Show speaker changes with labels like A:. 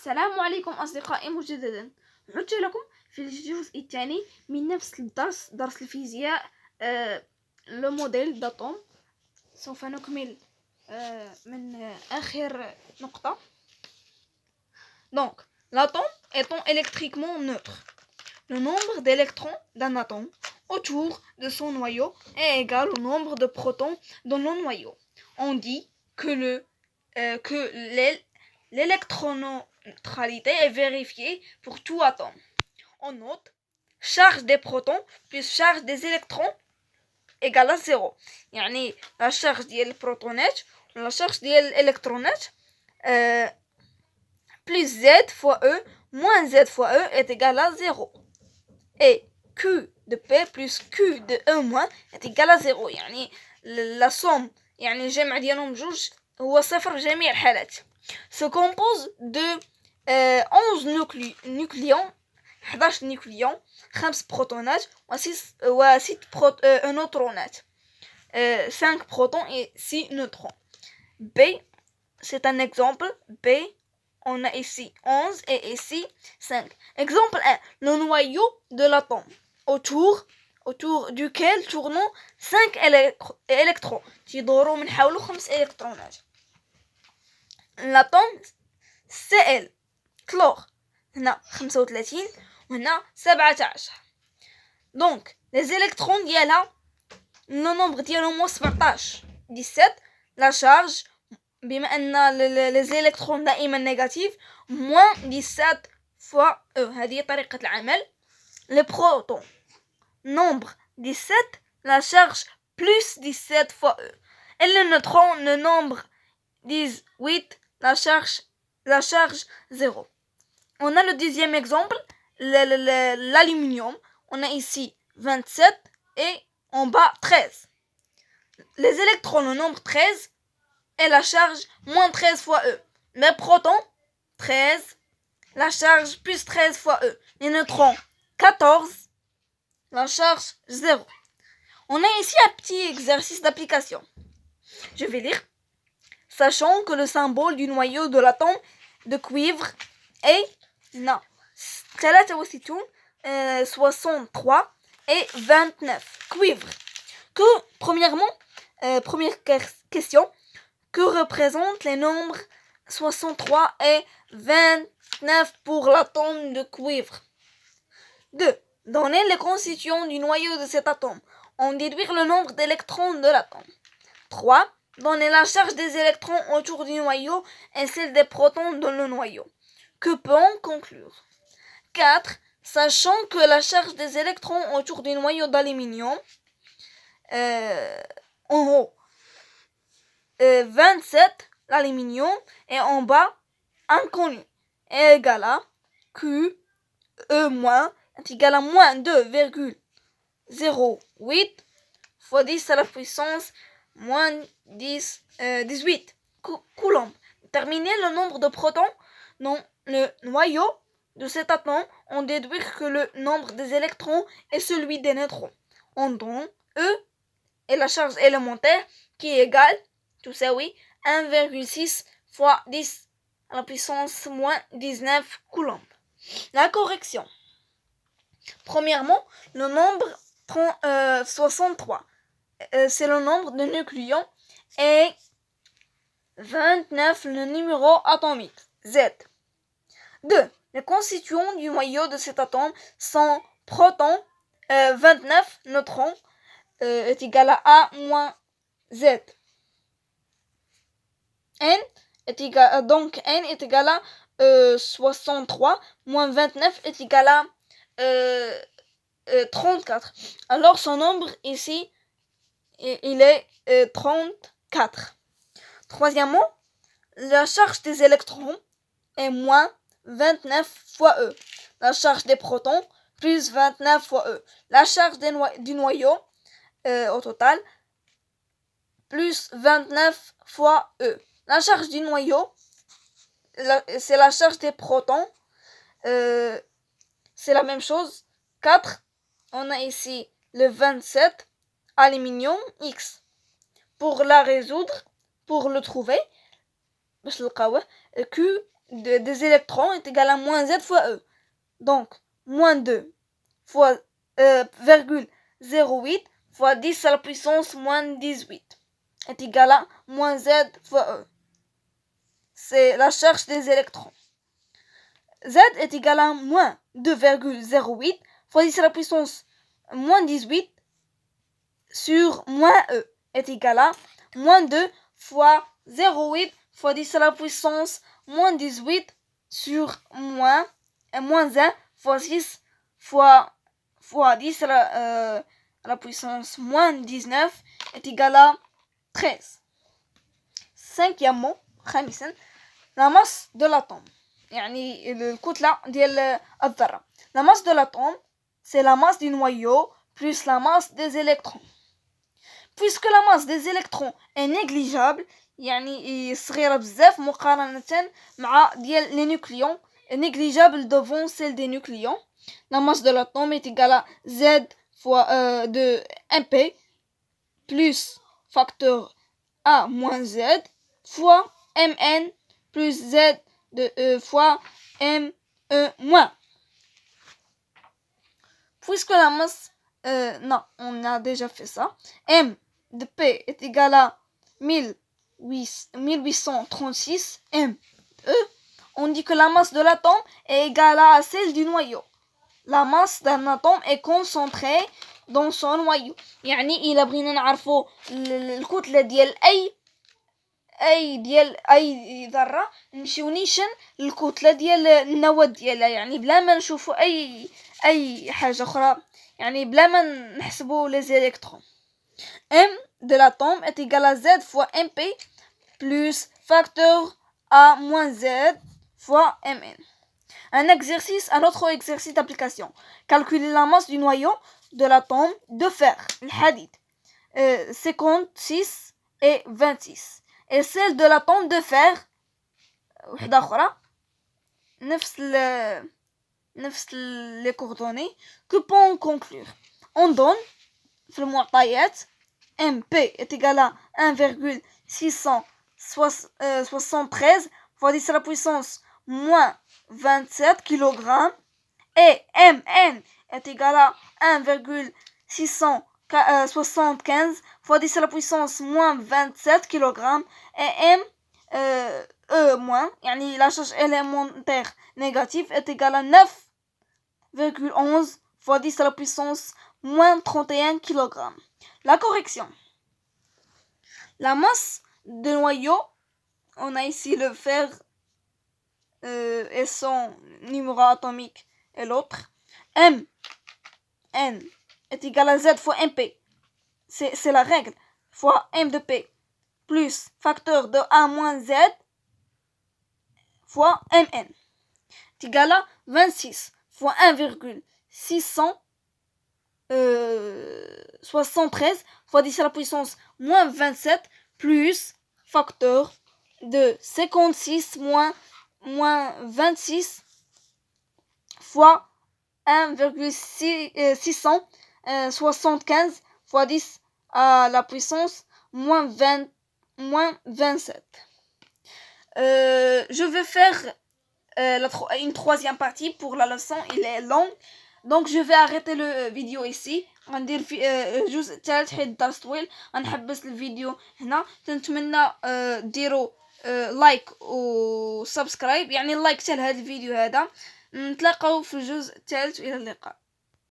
A: السلام عليكم أصدقائي مجددا. عدت لكم في الجزء الثاني من نفس الدرس، درس الفيزياء، لو موديل d'atome. سوف نكمل من آخر نقطة. Donc, l'atome étant électriquement neutre, le nombre d'électrons d'un atome autour de son noyau est égal au nombre de protons dans le noyau. On dit que l'électroneutralité est vérifiée pour tout atome. On note charge des protons plus charge des électrons égale à 0. يعني la charge ديال البروتونات la charge ديال الالكترونات plus Z fois E moins Z fois E est égal à 0. Et Q de P plus Q de E moins est égal à 0. يعني la somme يعني الجمع ديالهم بجوج هو صفر في جميع الحالات. Se compose de 11 nucléons 11 nucléons 5 protonات و 6 neutronات 5 protons et 6 neutrons. B, c'est un exemple. B, on a ici 11 et ici 5. Exemple 1, le noyau de l'atome autour duquel tournent 5 électrons. تيدوروا من حوله 5 électrons. L'atome Cl, chlore, هنا 35 وهنا 17. Donc, les électrons ديالها le nombre ديالهم هو 17. La charge بما أن les électrons دائما négatifs moins 17 fois E. هذه طريقة العمل. Les protons nombre 17, la charge plus 17 fois E. Et les neutrons le nombre 18, la charge 0. On a le deuxième exemple, l'aluminium. On a ici 27 et en bas 13. Les électrons le nombre 13 et la charge moins 13 fois E. Les protons 13, la charge plus 13 fois E. Les neutrons 14, la charge 0. On a ici un petit exercice d'application. Je vais lire. Sachant que le symbole du noyau de l'atome de cuivre est 63 et 29. Cuivre. Que, premièrement, première question, que représentent les nombres 63 et 29 pour l'atome de cuivre? 2. Donner les constituants du noyau de cet atome. En déduire le nombre d'électrons de l'atome. 3. Donner la charge des électrons autour du noyau et celle des protons dans le noyau. Que peut-on conclure? 4. Sachant que la charge des électrons autour du noyau d'aluminium en haut 27, l'aluminium, et en bas inconnu, est égal à Q E moins est égal à moins 2,08 fois 10 à la puissance moins 18 coulombs. Déterminer le nombre de protons dans le noyau de cet atome, on déduit que le nombre des électrons est celui des neutrons. On donne E et la charge élémentaire qui est égale, tout ça oui, 1,6 fois 10 à la puissance moins 19 coulombs. La correction. Premièrement, le nombre 63, c'est le nombre de nucléons et 29 le numéro atomique, Z. 2. Les constituants du noyau de cet atome sont protons, 29 neutrons est égal à A moins Z. Donc N est égal à 63 moins 29 est égal à 34. Alors son nombre ici, il est 34. Troisièmement, la charge des électrons est moins 29 fois E. La charge des protons plus 29 fois E. La charge du noyau au total plus 29 fois E. La charge du noyau, c'est la charge des protons. C'est la même chose. 4. On a ici le 27 aluminium X. Pour la résoudre, pour le trouver, Q des électrons est égal à moins Z fois E. Donc, moins 2 fois 0,08 fois 10 à la puissance moins 18 est égal à moins Z fois E. C'est la charge des électrons. Z est égal à moins 2,08 fois 10 à la puissance moins 18 sur moins E est égal à moins 2 fois 0,8 fois 10 à la puissance moins 18 sur moins 1 fois 6 fois 10 à la puissance moins 19 est égal à 13. Cinquièmement, la masse de l'atome. يعني الكتلة ديال الذرة. La masse de l'atome, c'est la masse du noyau plus la masse des électrons. Puisque la masse des électrons est négligeable, يعني صغيرة بزاف مقارنة مع ديال les nucléons, négligeable devant celle des nucléons. La masse de l'atome est égale à Z fois de MP plus facteur A moins Z fois Mn plus Z de fois M moins. Puisque la masse, non, on a déjà fait ça. M de P est égal à 1836 M de E. On dit que la masse de l'atome est égale à celle du noyau. La masse d'un atome est concentrée dans son noyau. يعني إلا بغينا نعرفو الكتلة ديال أي ذرة نمشيو نيشان الكتلة ديال النواة ديالها يعني بلا ما نشوفو أي حاجة أخرى يعني بلا ما نحسبو les électrons. M de l'atome est égal à Z fois MP plus facteur A moins Z fois Mn. Un autre exercice d'application. Calculer la masse du noyau de l'atome de fer, le hadid, 56 et 26. Et celle de l'atome de fer, وحدة أخرى, نفس les coordonnées. Que peut-on conclure? On donne, في المعطيات, MP est égal à 1,673 fois 10 à la puissance moins 27 kg et Mn est égal à 1,675 fois 10 à la puissance moins 27 kg et M E moins, يعني la charge élémentaire négative est égale à 9,11 fois 10 à la puissance moins 31 kg. La correction. La masse de noyau, on a ici le fer et son numéro atomique et l'autre. M N est égal à Z fois MP. C'est la règle. Fois M de P plus facteur de A moins Z fois Mn est égal à 26 fois 1,673 fois 10 à la puissance moins 27 plus facteur de 56 moins 26 fois 1,675 fois 10 à la puissance moins 27. Je vais faire une troisième partie pour la leçon, il est long, donc je vais arrêter le vidéo ici. غندير في الجزء الثالث حيت الدرس طويل. غنحبس الفيديو هنا. تنتمنى ديروا لايك وسبسكرايب، يعني اللايك حتى لهذا الفيديو هذا. نتلاقاو في الجزء الثالث، الى اللقاء.